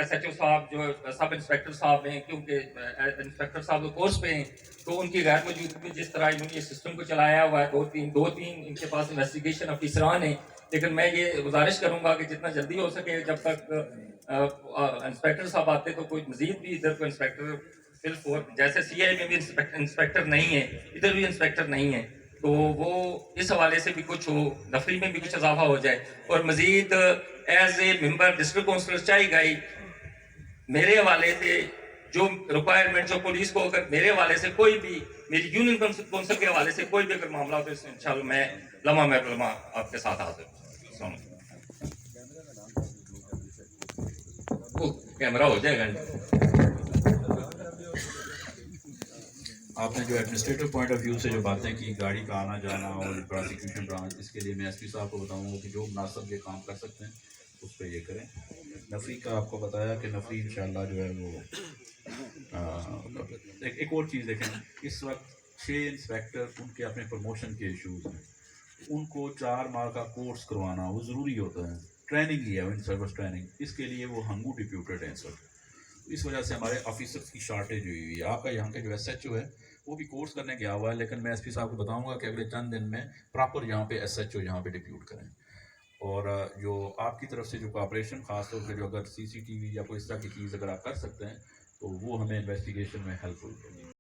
S H O صاحب جو سب inspector صاحب ہیں، کیونکہ انسپیکٹر صاحب تو کورس پہ ہیں، تو ان کی غیر موجودگی میں جس طرح انہوں نے یہ سسٹم کو چلایا ہوا ہے، دو تین ان کے پاس انویسٹیگیشن افیسران ہیں، لیکن میں یہ گزارش کروں گا کہ جتنا جلدی ہو سکے، جب تک انسپیکٹر صاحب آتے تو کوئی مزید بھی ادھر کو انسپیکٹر جیسے سی آئی میں بھی انسپیکٹر نہیں ہے، ادھر بھی انسپیکٹر نہیں ہے، تو وہ اس حوالے سے بھی کچھ ہو، نفری میں بھی کچھ اضافہ ہو جائے، اور مزید as a member district councillor چاہی گئی میرے حوالے سے جو ریکوائرمنٹ جو پولیس کو، اگر میرے حوالے سے کوئی بھی، میری یونین کونسل کے حوالے سے کوئی بھی اگر معاملہ ہو تو انشاءاللہ میں لمحہ آپ کے ساتھ حاضر ہوں۔ کیمرہ ہو جائے گا۔ آپ نے جو ایڈمنسٹریٹو پوائنٹ آف ویو سے جو باتیں کی، گاڑی کا آنا جانا اور پروسیکیوشن برانچ، اس کے لیے میں ایس پی صاحب کو بتاؤں گا کہ جو مناسب یہ کام کر سکتے ہیں اس پہ یہ کریں۔ نفری کا آپ کو بتایا کہ نفری انشاءاللہ جو ہے وہ ایک اور چیز دیکھیں، اس وقت 6 انسپیکٹر ان کے اپنے پروموشن کے ایشوز ہیں، ان کو 4 ماہ کا کورس کروانا وہ ضروری ہوتا ہے، ٹریننگ ہی ہے، ان سروس ٹریننگ، اس کے لیے وہ ہنگو ڈپیوٹیڈ ہیں سر۔ اس وجہ سے ہمارے آفیسرس کی شارٹیج ہوئی ہوئی ہے۔ آپ کا یہاں کا جو ایس ایچ او ہے وہ بھی کورس کرنے گیا ہوا ہے، لیکن میں ایس پی صاحب کو بتاؤں گا کہ اگلے چند دن میں پراپر یہاں پہ ایس ایچ او یہاں پہ ڈپیوٹ کریں، اور جو آپ کی طرف سے جو کوآپریشن، خاص طور پہ جو اگر سی سی ٹی وی یا کوئی اس طرح کی چیز اگر آپ کر سکتے ہیں تو وہ ہمیں انویسٹیگیشن میں ہیلپ فل ہوگی۔